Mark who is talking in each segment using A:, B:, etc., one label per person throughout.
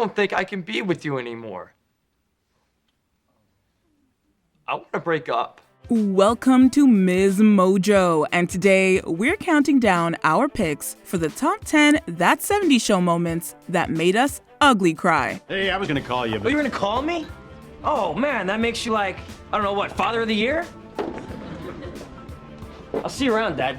A: don't think I can be with you anymore. I want to break up.
B: Welcome to MsMojo, and today we're counting down our picks for the top 10 That 70s Show moments that made us ugly cry.
C: Hey, I was gonna call you,
D: Oh,
C: but...
D: you were gonna call me? Oh man, that makes you like, I don't know what, Father of the Year? I'll see you around, Dad.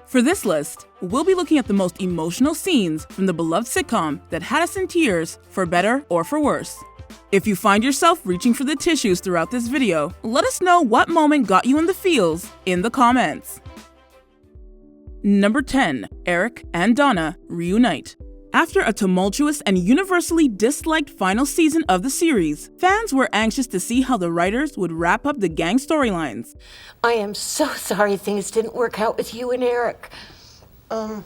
B: For this list, we'll be looking at the most emotional scenes from the beloved sitcom that had us in tears, for better or for worse. If you find yourself reaching for the tissues throughout this video, let us know what moment got you in the feels in the comments. Number 10. Eric and Donna reunite. After a tumultuous and universally disliked final season of the series, fans were anxious to see how the writers would wrap up the gang storylines.
E: I am so sorry things didn't work out with you and Eric.
F: I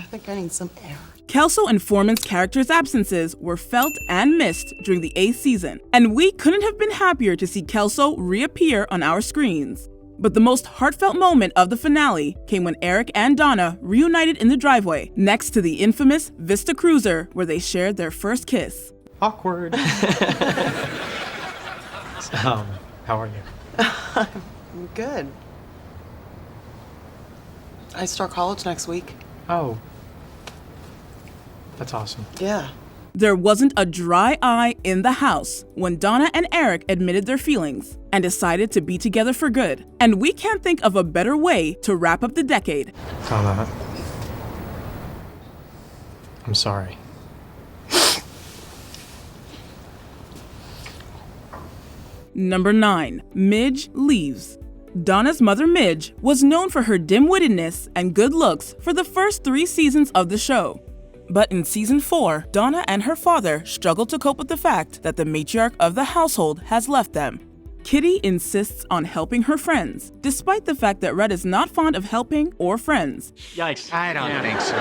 F: think I need some air.
B: Kelso and Foreman's characters' absences were felt and missed during the 8th season, and we couldn't have been happier to see Kelso reappear on our screens. But the most heartfelt moment of the finale came when Eric and Donna reunited in the driveway next to the infamous Vista Cruiser, where they shared their first kiss.
G: Awkward. So, how are you?
F: I'm good. I start college next week.
G: Oh. That's awesome.
F: Yeah.
B: There wasn't a dry eye in the house when Donna and Eric admitted their feelings and decided to be together for good. And we can't think of a better way to wrap up the decade.
G: Donna. I'm sorry.
B: Number 9. Midge leaves. Donna's mother, Midge, was known for her dim-wittedness and good looks for the first 3 seasons of the show. But in season 4, Donna and her father struggle to cope with the fact that the matriarch of the household has left them. Kitty insists on helping her friends, despite the fact that Red is not fond of helping or friends.
C: Yikes.
H: I don't think so.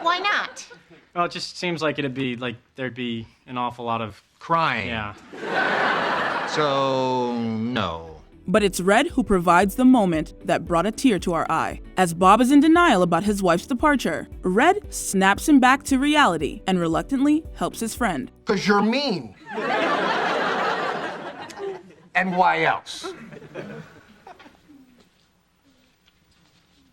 E: Why not?
C: Well, it just seems like it'd be, like, there'd be an awful lot of...
H: Crying.
C: Yeah.
H: So, no.
B: But it's Red who provides the moment that brought a tear to our eye. As Bob is in denial about his wife's departure, Red snaps him back to reality and reluctantly helps his friend.
I: 'Cause you're mean. And why else?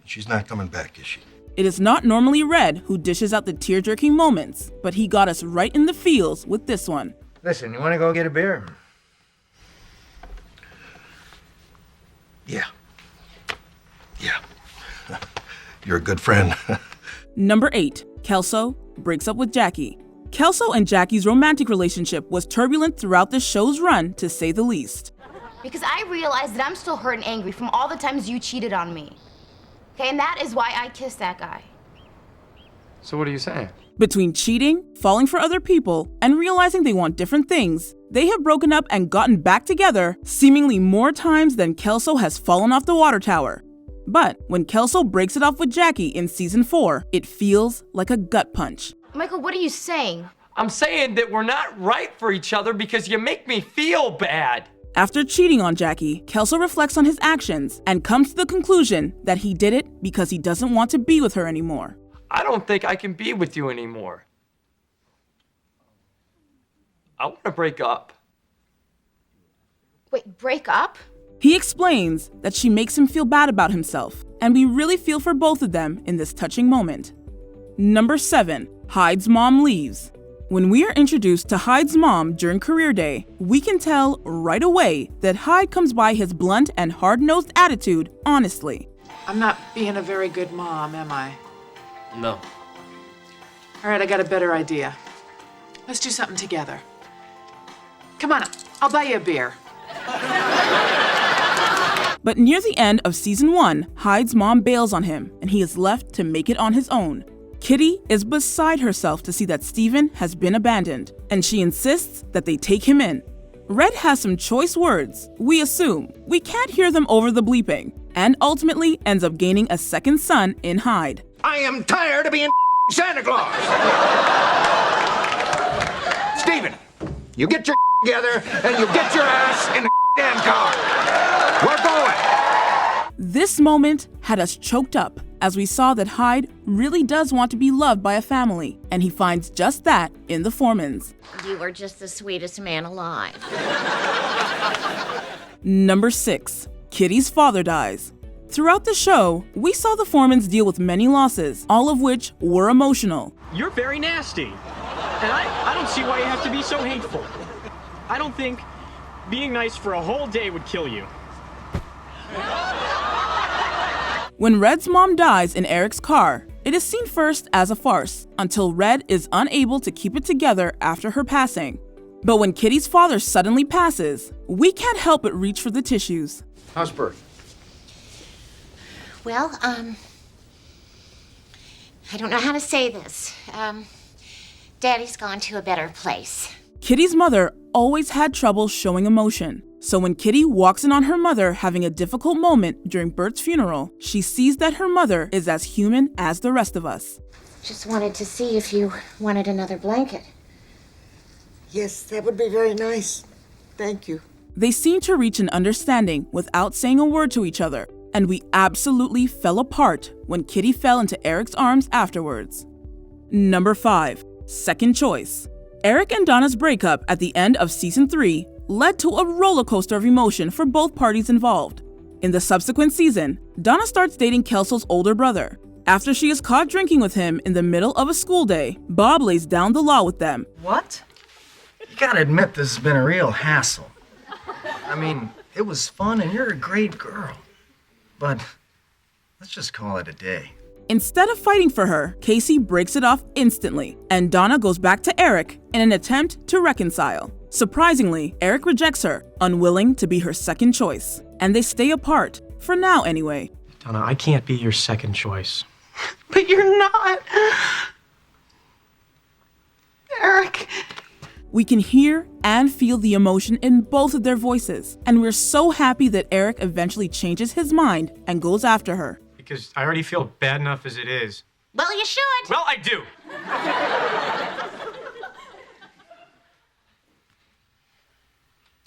I: She's not coming back, is she?
B: It is not normally Red who dishes out the tear-jerking moments, but he got us right in the feels with this one.
I: Listen, you want to go get a beer? Yeah. You're a good friend.
B: Number 8. Kelso breaks up with Jackie. Kelso and Jackie's romantic relationship was turbulent throughout the show's run, to say the least.
J: Because I realized that I'm still hurt and angry from all the times you cheated on me. Okay, and that is why I kissed that guy.
A: So what are you saying?
B: Between cheating, falling for other people, and realizing they want different things, they have broken up and gotten back together seemingly more times than Kelso has fallen off the water tower. But when Kelso breaks it off with Jackie in season 4, it feels like a gut punch.
J: Michael, what are you saying?
A: I'm saying that we're not right for each other because you make me feel bad.
B: After cheating on Jackie, Kelso reflects on his actions and comes to the conclusion that he did it because he doesn't want to be with her anymore.
A: I don't think I can be with you anymore. I want to break up.
J: Wait, break up?
B: He explains that she makes him feel bad about himself, and we really feel for both of them in this touching moment. Number 7. Hyde's mom leaves. When we are introduced to Hyde's mom during career day, we can tell right away that Hyde comes by his blunt and hard-nosed attitude honestly.
F: I'm not being a very good mom, am I?
A: No.
F: All right, I got a better idea. Let's do something together. Come on, I'll buy you a beer.
B: But near the end of season 1, Hyde's mom bails on him, and he is left to make it on his own. Kitty is beside herself to see that Steven has been abandoned, and she insists that they take him in. Red has some choice words, we assume. We can't hear them over the bleeping, and ultimately ends up gaining a second son in Hyde.
I: I am tired of being Santa Claus. Steven, you get your together and you get your ass in the damn car. We're going.
B: This moment had us choked up as we saw that Hyde really does want to be loved by a family, and he finds just that in the Foremans.
E: You are just the sweetest man alive.
B: Number 6. Kitty's father dies. Throughout the show, we saw the Foremans deal with many losses, all of which were emotional.
H: You're very nasty. And I don't see why you have to be so hateful. I don't think being nice for a whole day would kill you.
B: When Red's mom dies in Eric's car, it is seen first as a farce, until Red is unable to keep it together after her passing. But when Kitty's father suddenly passes, we can't help but reach for the tissues.
I: How's Bert?
E: Well, I don't know how to say this. Daddy's gone to a better place.
B: Kitty's mother always had trouble showing emotion. So when Kitty walks in on her mother having a difficult moment during Bert's funeral, she sees that her mother is as human as the rest of us.
E: Just wanted to see if you wanted another blanket.
K: Yes, that would be very nice. Thank you.
B: They seem to reach an understanding without saying a word to each other, and we absolutely fell apart when Kitty fell into Eric's arms afterwards. Number 5. Second choice. Eric and Donna's breakup at the end of season 3 led to a roller coaster of emotion for both parties involved. In the subsequent season, Donna starts dating Kelso's older brother. After she is caught drinking with him in the middle of a school day, Bob lays down the law with them.
L: What? You gotta admit this has been a real hassle. I mean, it was fun and you're a great girl. But let's just call it a day.
B: Instead of fighting for her, Casey breaks it off instantly, and Donna goes back to Eric in an attempt to reconcile. Surprisingly, Eric rejects her, unwilling to be her second choice, and they stay apart, for now anyway.
G: Donna, I can't be your second choice.
K: But you're not. Eric.
B: We can hear and feel the emotion in both of their voices, and we're so happy that Eric eventually changes his mind and goes after her.
G: Because I already feel bad enough as it is.
E: Well, you should.
A: Well, I do.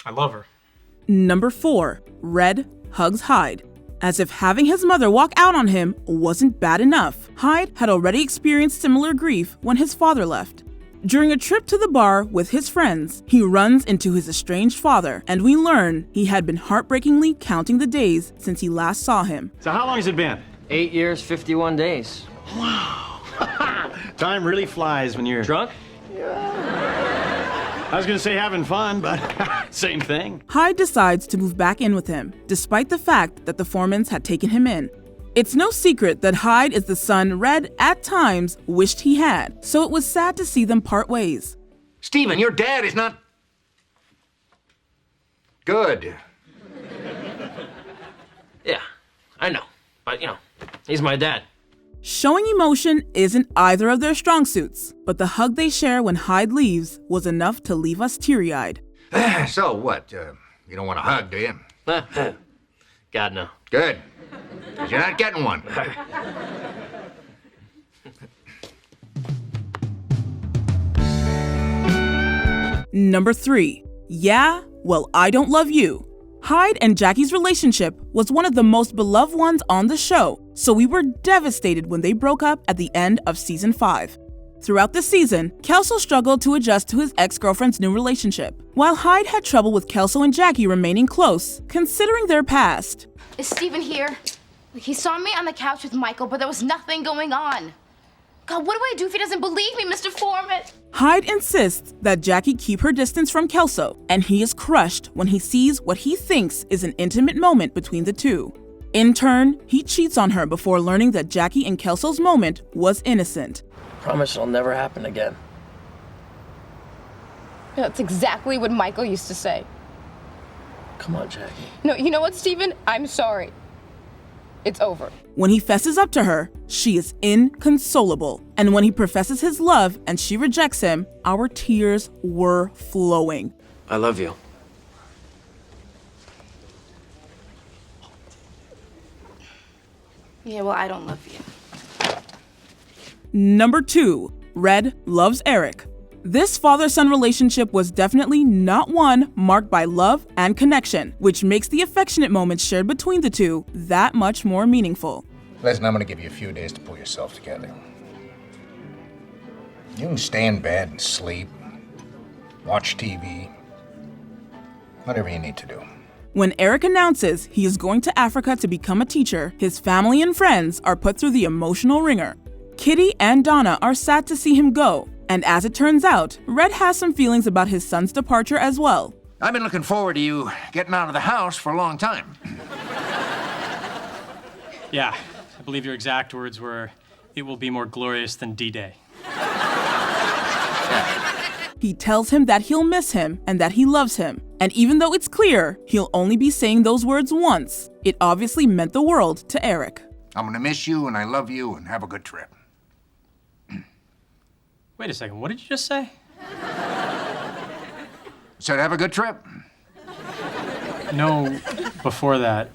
G: I love her.
B: Number 4. Red hugs Hyde. As if having his mother walk out on him wasn't bad enough, Hyde had already experienced similar grief when his father left. During a trip to the bar with his friends, he runs into his estranged father, and we learn he had been heartbreakingly counting the days since he last saw him.
H: So how long has it been?
D: 8 years, 51 days.
H: Wow. Time really flies when you're
D: Drunk?
H: I was gonna say having fun, but same thing.
B: Hyde decides to move back in with him, despite the fact that the Foremans had taken him in. It's no secret that Hyde is the son Red, at times, wished he had, so it was sad to see them part ways.
I: Stephen, your dad is not good.
D: Yeah, I know. But, he's my dad.
B: Showing emotion isn't either of their strong suits, but the hug they share when Hyde leaves was enough to leave us teary-eyed.
I: So what? You don't want a hug, do you?
D: God, no.
I: Good. 'Cause you're not getting one.
B: Number 3. Yeah, well, I don't love you. Hyde and Jackie's relationship was one of the most beloved ones on the show, so we were devastated when they broke up at the end of season 5. Throughout the season, Kelso struggled to adjust to his ex-girlfriend's new relationship, while Hyde had trouble with Kelso and Jackie remaining close, considering their past.
J: Is Steven here? He saw me on the couch with Michael, but there was nothing going on. God, what do I do if he doesn't believe me, Mr. Foreman?
B: Hyde insists that Jackie keep her distance from Kelso, and he is crushed when he sees what he thinks is an intimate moment between the two. In turn, he cheats on her before learning that Jackie and Kelso's moment was innocent.
D: Promise it'll never happen again.
M: That's exactly what Michael used to say.
D: Come on, Jackie.
M: No, you know what, Steven? I'm sorry. It's over.
B: When he fesses up to her, she is inconsolable. And when he professes his love and she rejects him, our tears were flowing.
D: I love you.
J: Yeah, well, I don't love you.
B: Number 2. Red loves Eric. This father-son relationship was definitely not one marked by love and connection, which makes the affectionate moments shared between the two that much more meaningful.
I: Listen, I'm gonna give you a few days to pull yourself together. You can stay in bed and sleep, watch TV, whatever you need to do.
B: When Eric announces he is going to Africa to become a teacher, his family and friends are put through the emotional ringer. Kitty and Donna are sad to see him go, and as it turns out, Red has some feelings about his son's departure as well.
I: I've been looking forward to you getting out of the house for a long time.
C: Yeah, I believe your exact words were, "It will be more glorious than D-Day."
B: He tells him that he'll miss him and that he loves him. And even though it's clear he'll only be saying those words once, it obviously meant the world to Eric.
I: I'm gonna miss you, and I love you, and have a good trip.
C: Wait a second, what did you just say?
I: Said have a good trip?
C: No, before that.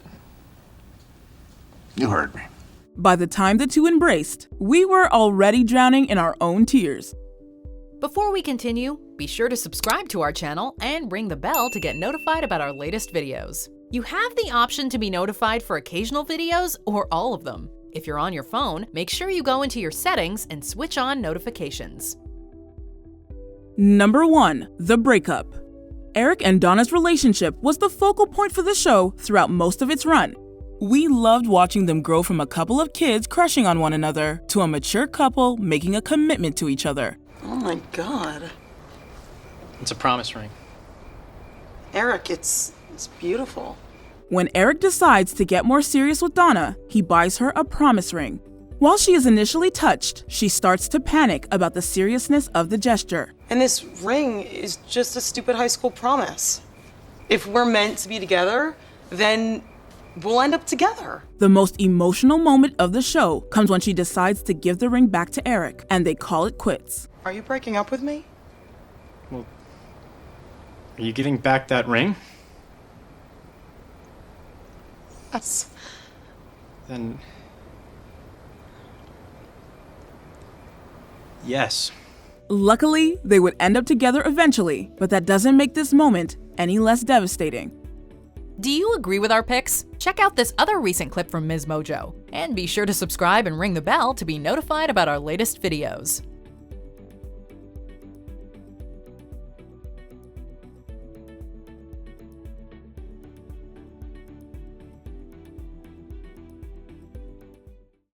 I: You heard me.
B: By the time the two embraced, we were already drowning in our own tears.
N: Before we continue, be sure to subscribe to our channel and ring the bell to get notified about our latest videos. You have the option to be notified for occasional videos or all of them. If you're on your phone, make sure you go into your settings and switch on notifications.
B: Number 1. The breakup. Eric and Donna's relationship was the focal point for the show throughout most of its run. We loved watching them grow from a couple of kids crushing on one another to a mature couple making a commitment to each other.
K: Oh my God.
C: It's a promise ring.
K: Eric, it's beautiful.
B: When Eric decides to get more serious with Donna, he buys her a promise ring. While she is initially touched, she starts to panic about the seriousness of the gesture.
O: And this ring is just a stupid high school promise. If we're meant to be together, then we'll end up together.
B: The most emotional moment of the show comes when she decides to give the ring back to Eric, and they call it quits.
O: Are you breaking up with me?
C: Well, are you giving back that ring?
O: Yes.
C: Then... yes.
B: Luckily, they would end up together eventually, but that doesn't make this moment any less devastating.
N: Do you agree with our picks? Check out this other recent clip from MsMojo. And be sure to subscribe and ring the bell to be notified about our latest videos.